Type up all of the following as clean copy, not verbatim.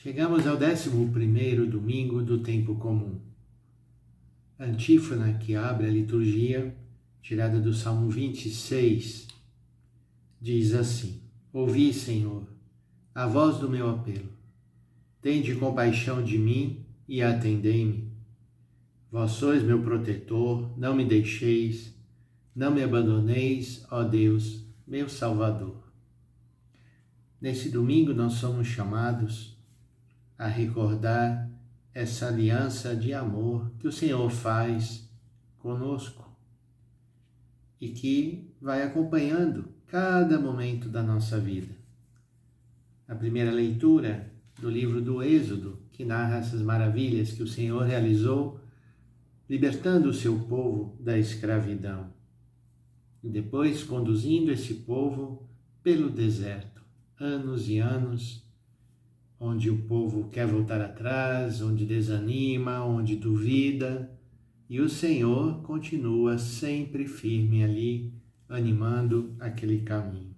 Chegamos ao 11º domingo do tempo comum. A antífona que abre a liturgia, tirada do Salmo 26, diz assim: Ouvi, Senhor, a voz do meu apelo. Tende compaixão de mim e atendei-me. Vós sois meu protetor, não me deixeis, não me abandoneis, ó Deus, meu Salvador. Nesse domingo nós somos chamados a recordar essa aliança de amor que o Senhor faz conosco e que vai acompanhando cada momento da nossa vida. A primeira leitura do livro do Êxodo, que narra essas maravilhas que o Senhor realizou, libertando o seu povo da escravidão e depois conduzindo esse povo pelo deserto, anos e anos, onde o povo quer voltar atrás, onde desanima, onde duvida, e o Senhor continua sempre firme ali, animando aquele caminho.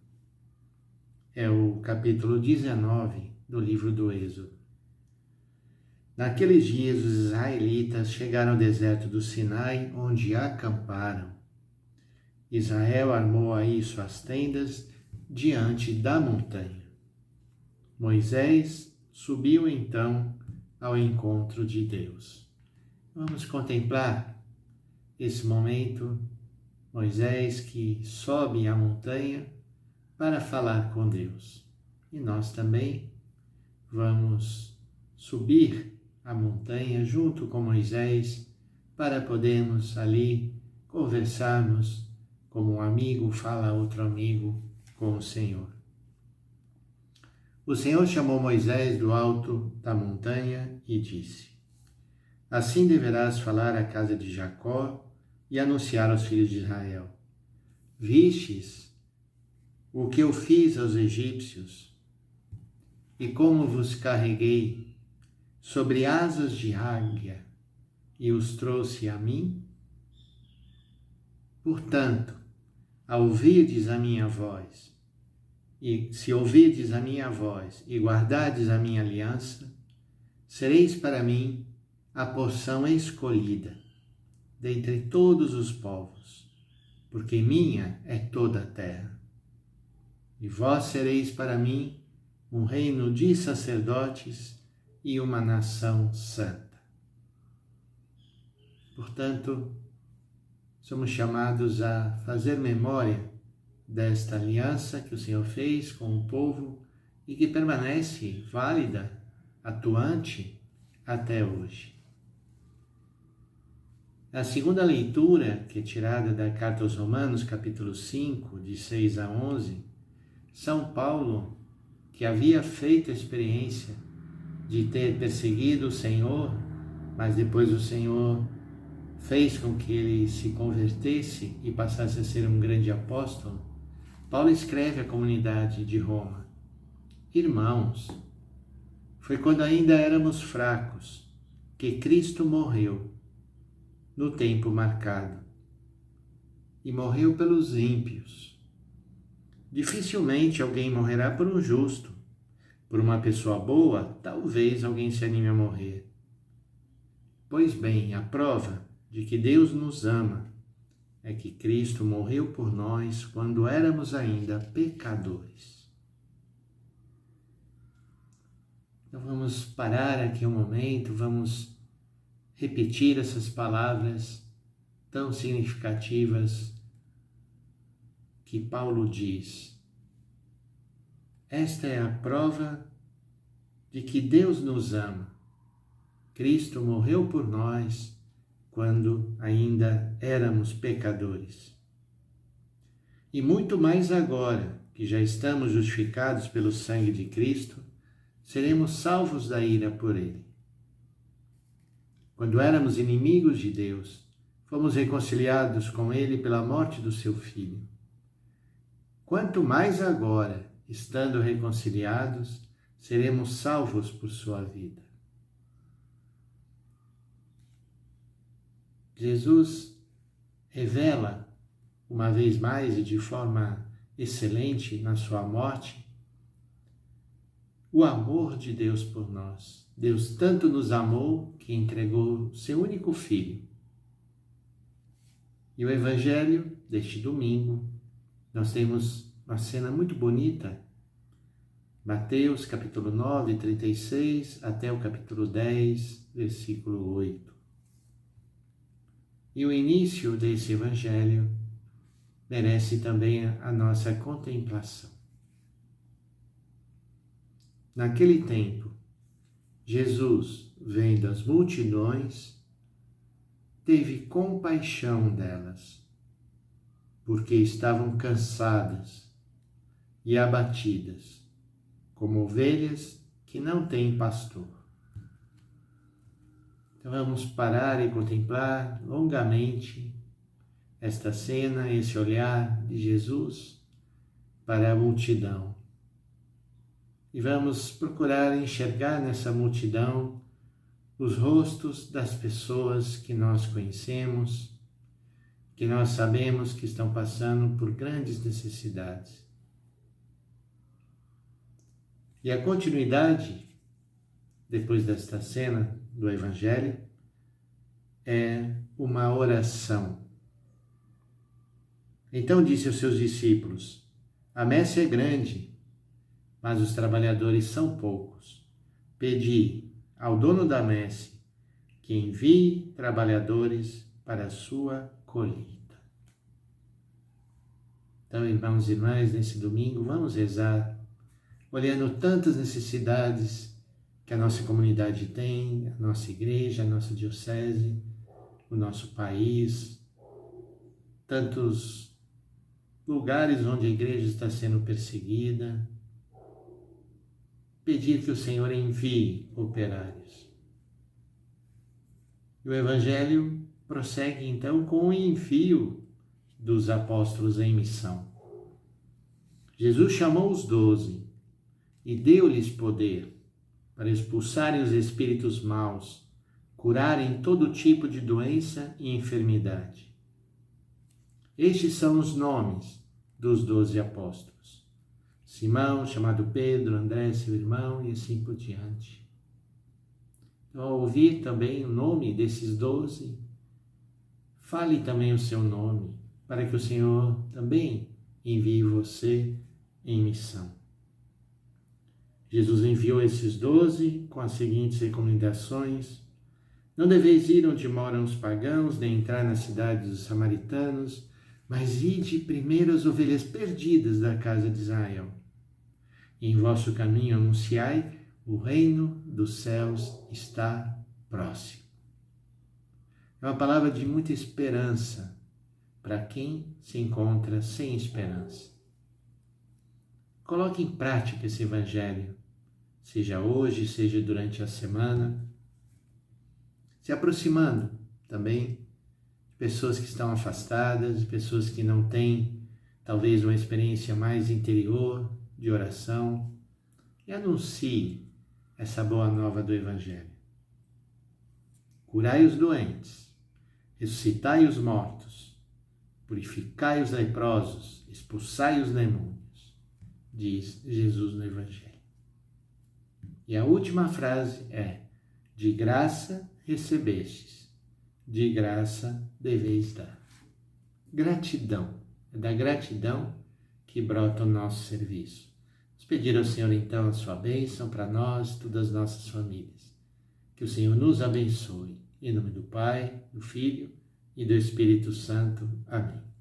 É o capítulo 19 do livro do Êxodo. Naqueles dias os israelitas chegaram ao deserto do Sinai, onde acamparam. Israel armou aí suas tendas diante da montanha. Moisés subiu então ao encontro de Deus. Vamos contemplar esse momento, Moisés que sobe a montanha para falar com Deus. E nós também vamos subir a montanha junto com Moisés para podermos ali conversarmos como um amigo fala a outro amigo com o Senhor. O Senhor chamou Moisés do alto da montanha e disse: Assim deverás falar à casa de Jacó e anunciar aos filhos de Israel: Vistes o que eu fiz aos egípcios e como vos carreguei sobre asas de águia e os trouxe a mim? Portanto, ao ouvirdes a minha voz, e se ouvirdes a minha voz e guardardes a minha aliança, sereis para mim a porção escolhida dentre todos os povos, porque minha é toda a terra. E vós sereis para mim um reino de sacerdotes e uma nação santa. Portanto, somos chamados a fazer memória desta aliança que o Senhor fez com o povo e que permanece válida, atuante até hoje. A segunda leitura, que é tirada da Carta aos Romanos, capítulo 5, de 6 a 11, São Paulo, que havia feito a experiência de ter perseguido o Senhor, mas depois o Senhor fez com que ele se convertesse e passasse a ser um grande apóstolo, Paulo escreve à comunidade de Roma: Irmãos, foi quando ainda éramos fracos que Cristo morreu no tempo marcado, e morreu pelos ímpios. Dificilmente alguém morrerá por um justo. Por uma pessoa boa, talvez alguém se anime a morrer. Pois bem, a prova de que Deus nos ama é que Cristo morreu por nós quando éramos ainda pecadores. Então vamos parar aqui um momento, vamos repetir essas palavras tão significativas que Paulo diz. Esta é a prova de que Deus nos ama. Cristo morreu por nós quando ainda éramos pecadores. E muito mais agora, que já estamos justificados pelo sangue de Cristo, seremos salvos da ira por Ele. Quando éramos inimigos de Deus, fomos reconciliados com Ele pela morte do seu Filho. Quanto mais agora, estando reconciliados, seremos salvos por sua vida. Jesus revela, uma vez mais e de forma excelente na sua morte, o amor de Deus por nós. Deus tanto nos amou que entregou seu único Filho. E o Evangelho deste domingo, nós temos uma cena muito bonita. Mateus capítulo 9, 36 até o capítulo 10, versículo 8. E o início desse Evangelho merece também a nossa contemplação. Naquele tempo, Jesus, vendo as multidões, teve compaixão delas, porque estavam cansadas e abatidas, como ovelhas que não têm pastor. Então vamos parar e contemplar longamente esta cena, esse olhar de Jesus para a multidão. E vamos procurar enxergar nessa multidão os rostos das pessoas que nós conhecemos, que nós sabemos que estão passando por grandes necessidades. E a continuidade, depois desta cena do Evangelho, é uma oração. Então disse aos seus discípulos: a messe é grande, mas os trabalhadores são poucos. Pedi ao dono da messe que envie trabalhadores para a sua colheita. Então, irmãos e irmãs, nesse domingo vamos rezar, olhando tantas necessidades que a nossa comunidade tem, a nossa igreja, a nossa diocese, o nosso país, tantos lugares onde a igreja está sendo perseguida. Pedir que o Senhor envie operários. E o Evangelho prossegue então com o envio dos apóstolos em missão. Jesus chamou os 12 e deu-lhes poder para expulsarem os espíritos maus, curarem todo tipo de doença e enfermidade. Estes são os nomes dos 12 apóstolos. Simão, chamado Pedro, André, seu irmão, e assim por diante. Então, ao ouvir também o nome desses 12, fale também o seu nome, para que o Senhor também envie você em missão. Jesus enviou esses 12 com as seguintes recomendações: não deveis ir onde moram os pagãos, nem entrar na cidade dos samaritanos, mas ide primeiro às ovelhas perdidas da casa de Israel. E em vosso caminho anunciai: o reino dos céus está próximo. É uma palavra de muita esperança para quem se encontra sem esperança. Coloque em prática esse Evangelho, seja hoje, seja durante a semana, se aproximando também de pessoas que estão afastadas, de pessoas que não têm talvez uma experiência mais interior de oração, e anuncie essa boa nova do Evangelho. Curai os doentes, ressuscitai os mortos, purificai os leprosos, expulsai os demônios, diz Jesus no Evangelho. E a última frase é: de graça recebestes, de graça deveis dar. Gratidão, é da gratidão que brota o nosso serviço. Vamos pedir ao Senhor então a sua bênção para nós, todas as nossas famílias. Que o Senhor nos abençoe. Em nome do Pai, do Filho e do Espírito Santo. Amém.